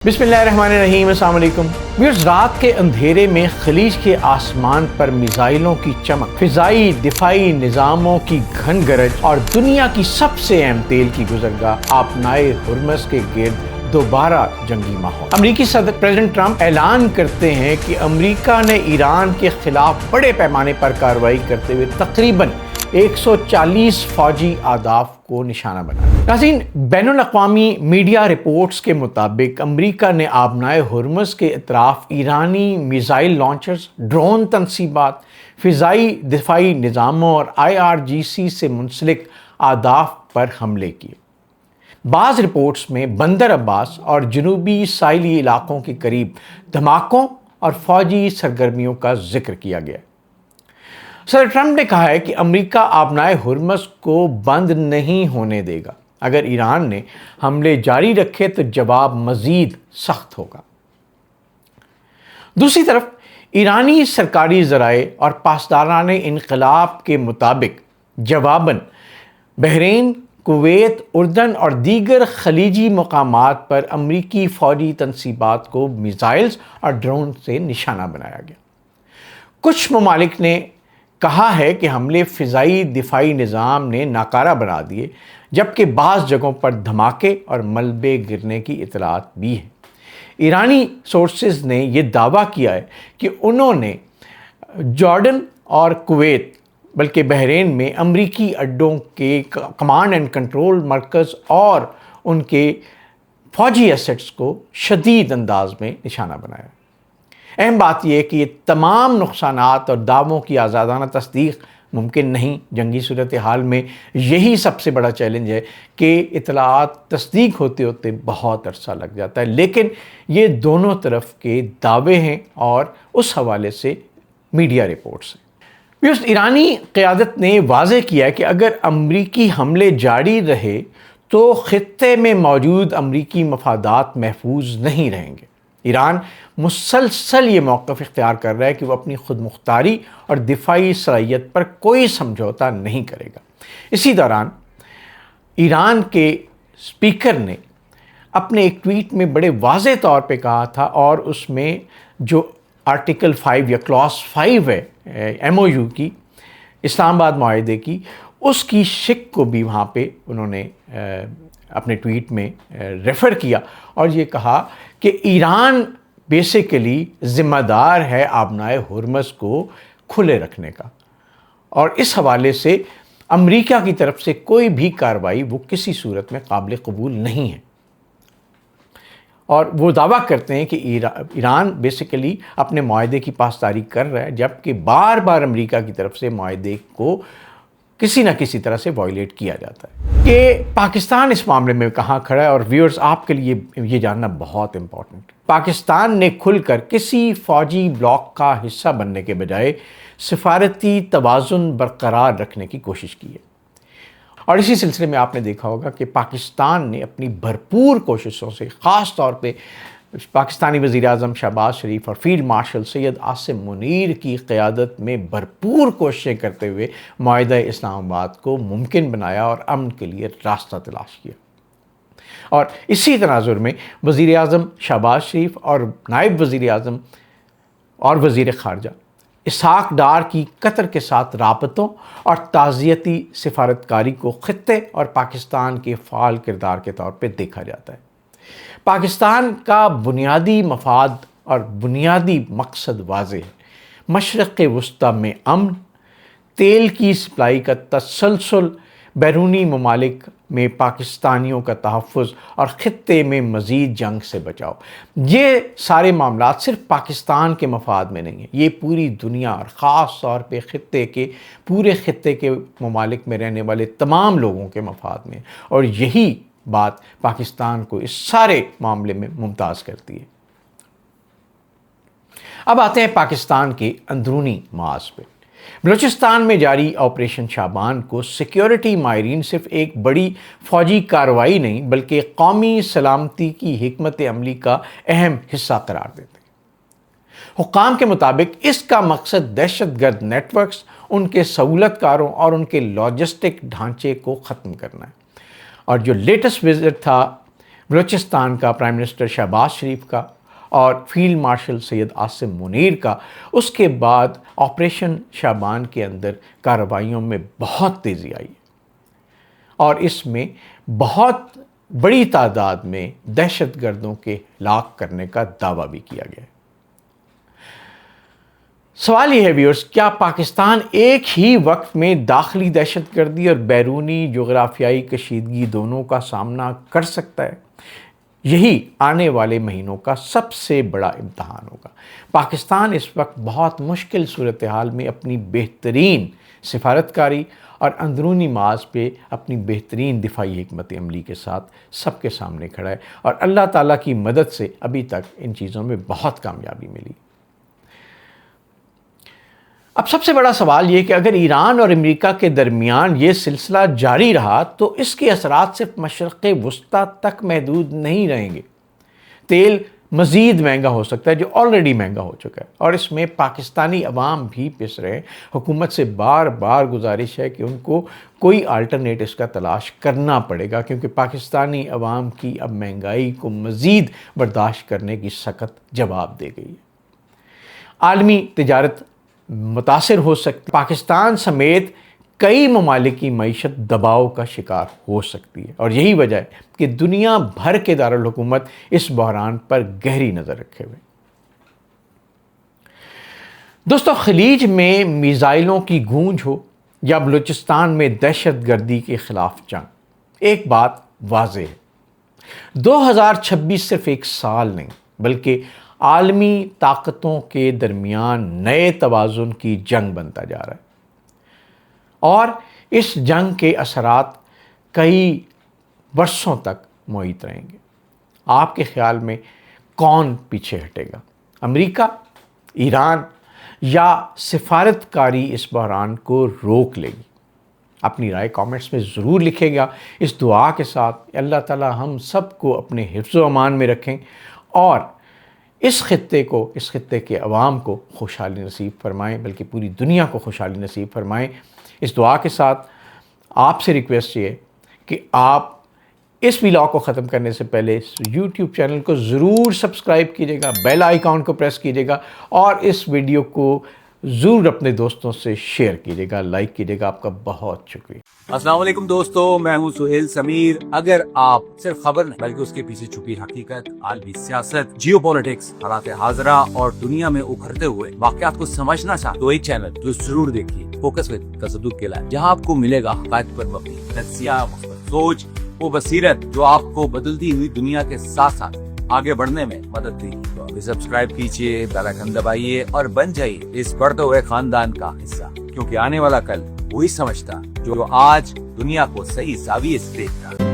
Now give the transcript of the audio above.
बिस्मिल्लाहिर्रहमानिर्रहीम, अस्सलाम वालेकुम। व्यूअर्स, रात के अंधेरे में खलीज के आसमान पर मिसाइलों की चमक, फिजाई दिफाई निज़ामों की घन गरज और दुनिया की सबसे अहम तेल की गुजरगाह आपनाए हुर्मस के गिर्द दोबारा जंगी माहौल। अमरीकी सदर प्रेसिडेंट ट्रंप ऐलान करते हैं कि अमरीका ने ईरान के खिलाफ बड़े पैमाने पर कार्रवाई करते हुए तकरीबन 140 फौजी अहदाफ को निशाना बनाया। नाज़रीन, बैनुल-अक़वामी मीडिया रिपोर्ट्स के मुताबिक अमरीका ने आबनाए हुर्मस के अतराफ ईरानी मिसाइल लॉन्चर्स, ड्रोन तनसीबात, फ़िज़ाई दिफाई निज़ामों और IRGC से मुंसलिक अहदाफ पर हमले किए। बाज़ रिपोर्ट्स में बंदर अब्बास और जनूबी साहिली इलाकों के करीब धमाकों और फ़ौजी सरगर्मियों का जिक्र किया गया। सदर ट्रंप ने कहा है कि अमेरिका आबनाए हुर्मस को बंद नहीं होने देगा। अगर ईरान ने हमले जारी रखे तो जवाब मज़ीद सख्त होगा। दूसरी तरफ ईरानी सरकारी ज़राए और पासदाराने इनक़लाब के मुताबिक जवाबन बहरीन, कुवैत, उर्दन और दीगर खलीजी मकामात पर अमरीकी फ़ौजी तनसीबात को मिसाइल्स और ड्रोन से निशाना बनाया गया। कुछ ममालिक ने कहा है कि हमले फ़िज़ाई दिफाई निज़ाम ने नाकारा बना दिए, जबकि बाज़ जगहों पर धमाके और मलबे गिरने की इतलात भी है। ईरानी सोर्सेज ने यह दावा किया है कि उन्होंने जॉर्डन और कुवैत बल्कि बहरीन में अमरीकी अड्डों के कमांड एंड कंट्रोल मरकज़ और उनके फ़ौजी एसेट्स को शदीद अंदाज में निशाना बनाया। अहम बात यह है कि ये तमाम नुकसानात और दावों की आज़ादाना तस्दीक मुमकिन नहीं। जंगी सूरत हाल में यही सबसे बड़ा चैलेंज है कि इतलात तस्दीक होते होते बहुत अरसा लग जाता है, लेकिन ये दोनों तरफ के दावे हैं और उस हवाले से मीडिया रिपोर्ट्स हैं। ईरानी क़यादत ने वाज़ेह किया है कि अगर अमरीकी हमले जारी रहे तो ख़ित्ते में मौजूद अमरीकी मफादात महफूज नहीं रहेंगे। ईरान मुसलसल ये मौक़िफ़ इख्तियार कर रहा है कि वो अपनी खुद मुख्तारी और दिफाई सलाहियत पर कोई समझौता नहीं करेगा। इसी दौरान ईरान के स्पीकर ने अपने एक ट्वीट में बड़े वाज़ेह तौर पे कहा था, और उसमें जो आर्टिकल 5 या क्लॉज 5 है MOU की, इस्लामाबाद मुआहिदे की, उसकी शिक को भी वहाँ पे उन्होंने अपने ट्वीट में रेफ़र किया और ये कहा कि ईरान बेसिकली ज़िम्मेदार है आबनाए हुर्मस को खुले रखने का, और इस हवाले से अमेरिका की तरफ से कोई भी कार्रवाई वो किसी सूरत में काबिल कबूल नहीं है। और वो दावा करते हैं कि ईरान बेसिकली अपने मुआहिदे की पासदारी कर रहा है, जबकि बार बार अमेरिका की तरफ से मुआहिदे को किसी न किसी तरह से वायलेट किया जाता है। कि पाकिस्तान इस मामले में कहाँ खड़ा है, और व्यूअर्स आपके लिए ये जानना बहुत इम्पॉर्टेंट। पाकिस्तान ने खुलकर किसी फ़ौजी ब्लॉक का हिस्सा बनने के बजाय सिफारती तवाज़ुन बरकरार रखने की कोशिश की है, और इसी सिलसिले में आपने देखा होगा कि पाकिस्तान ने अपनी भरपूर कोशिशों से, ख़ास तौर पे पाकिस्तानी वज़ीर-ए-आज़म शहबाज शरीफ और फील्ड मार्शल सैयद आसिम मुनीर की क़यादत में भरपूर कोशिशें करते हुए मुआहिदा इस्लामाबाद को मुमकिन बनाया और अमन के लिए रास्ता तलाश किया। और इसी तनाजुर में वज़ीर-ए-आज़म शहबाज शरीफ और नायब वज़ीर-ए-आज़म और वज़ीर ख़ारजा इसहाक़ डार की कतर के साथ राबतों और ताज़ियती सिफारतकारी को ख़ित्ते और पाकिस्तान के फ़ाल किरदार के तौर पर देखा जाता है। पाकिस्तान का बुनियादी मफाद और बुनियादी मकसद वाज़ेह है। मशरक़ वस्ता में अमन, तेल की सप्लाई का तसलसल, बैरूनी ममालिक में पाकिस्तानियों का तहफ़्फ़ुज़ और ख़ित्ते में मज़ीद जंग से बचाव। ये सारे मामलात सिर्फ पाकिस्तान के मफाद में नहीं है, ये पूरी दुनिया और ख़ास तौर पे पूरे ख़ित्ते के ममालिक में रहने वाले तमाम लोगों के मफाद में, और यही बात पाकिस्तान को इस सारे मामले में मुमताज़ करती है। अब आते हैं पाकिस्तान के अंदरूनी माज पे। बलूचिस्तान में जारी ऑपरेशन शाबान को सिक्योरिटी माहिरीन सिर्फ एक बड़ी फ़ौजी कार्रवाई नहीं बल्कि कौमी सलामती की हिकमत अमली का अहम हिस्सा करार देते हैं। हुक्काम के मुताबिक इसका मकसद दहशतगर्द नेटवर्क्स, उनके सहूलतकारों और उनके लॉजिस्टिक ढांचे को ख़त्म करना है। और जो लेटेस्ट विज़िट था بلوچستان کا پرائم منسٹر شہباز شریف کا اور فیلڈ مارشل سید عاصم منیر کا، اس کے بعد آپریشن شعبان کے اندر کارروائیوں میں بہت تیزی آئی اور اس میں بہت بڑی تعداد میں دہشت گردوں کے ہلاک کرنے کا دعویٰ بھی کیا گیا ہے۔ سوال یہ ہے ویورز، کیا پاکستان ایک ہی وقت میں داخلی دہشت گردی اور بیرونی جغرافیائی کشیدگی دونوں کا سامنا کر سکتا ہے؟ یہی آنے والے مہینوں کا سب سے بڑا امتحان ہوگا۔ پاکستان اس وقت بہت مشکل صورتحال میں اپنی بہترین سفارتکاری اور اندرونی محاذ پہ اپنی بہترین دفاعی حکمت عملی کے ساتھ سب کے سامنے کھڑا ہے، اور اللہ تعالیٰ کی مدد سے ابھی تک ان چیزوں میں بہت کامیابی ملی۔ اب سب سے بڑا سوال یہ کہ اگر ایران اور امریکہ کے درمیان یہ سلسلہ جاری رہا تو اس کے اثرات صرف مشرق وسطیٰ تک محدود نہیں رہیں گے۔ تیل مزید مہنگا ہو سکتا ہے، جو آلریڈی مہنگا ہو چکا ہے، اور اس میں پاکستانی عوام بھی پس رہے ہیں۔ حکومت سے بار بار گزارش ہے کہ ان کو کوئی آلٹرنیٹس کا تلاش کرنا پڑے گا، کیونکہ پاکستانی عوام کی اب مہنگائی کو مزید برداشت کرنے کی سخت جواب دے گئی ہے۔ عالمی تجارت متاثر ہو سکتی، پاکستان سمیت کئی ممالک کی معیشت دباؤ کا شکار ہو سکتی ہے، اور یہی وجہ ہے کہ دنیا بھر کے دارالحکومت اس بحران پر گہری نظر رکھے ہوئے۔ دوستو، خلیج میں میزائلوں کی گونج ہو یا بلوچستان میں دہشت گردی کے خلاف جنگ، ایک بات واضح ہے، 2026 صرف ایک سال نہیں بلکہ عالمی طاقتوں کے درمیان نئے توازن کی جنگ بنتا جا رہا ہے، اور اس جنگ کے اثرات کئی برسوں تک محیط رہیں گے۔ آپ کے خیال میں کون پیچھے ہٹے گا؟ امریکہ، ایران، یا سفارتکاری اس بحران کو روک لے گی؟ اپنی رائے کامنٹس میں ضرور لکھے گا، اس دعا کے ساتھ اللہ تعالی ہم سب کو اپنے حفظ و امان میں رکھیں اور اس خطے کے عوام کو خوشحالی نصیب فرمائیں، بلکہ پوری دنیا کو خوشحالی نصیب فرمائیں۔ اس دعا کے ساتھ آپ سے ریکویسٹ یہ ہے کہ آپ اس ویلاگ کو ختم کرنے سے پہلے اس یوٹیوب چینل کو ضرور سبسکرائب کیجیے گا، بیل آئیکن کو پریس کیجیے گا، اور اس ویڈیو کو ضرور اپنے دوستوں سے شیئر کیجیے گا، لائک کیجیے گا۔ آپ کا بہت شکریہ۔ السلام علیکم دوستو، میں ہوں سہیل سمیر۔ اگر آپ صرف خبر نہیں بلکہ اس کے پیچھے چھپی حقیقت، عالمی سیاست، جیو پولیٹکس، حالات حاضرہ اور دنیا میں ابھرتے ہوئے واقعات کو سمجھنا چاہتے تو یہ چینل جو ضرور دیکھیے، فوکس وتھ تصدق کے لائن، جہاں آپ کو ملے گا حقائق پر مبنی تجزیہ، مثبت سوچ، وہ بصیرت جو آپ کو بدلتی ہوئی دنیا کے ساتھ ساتھ آگے بڑھنے میں مدد دے گی۔ تو ابھی سبسکرائب کیجیے، بیل آئیکن دبائیے اور بن جائیے اس بڑھتے ہوئے خاندان کا حصہ، کیونکہ آنے والا کل وہی سمجھتا جو آج دنیا کو صحیح زاویے سے دیکھتا۔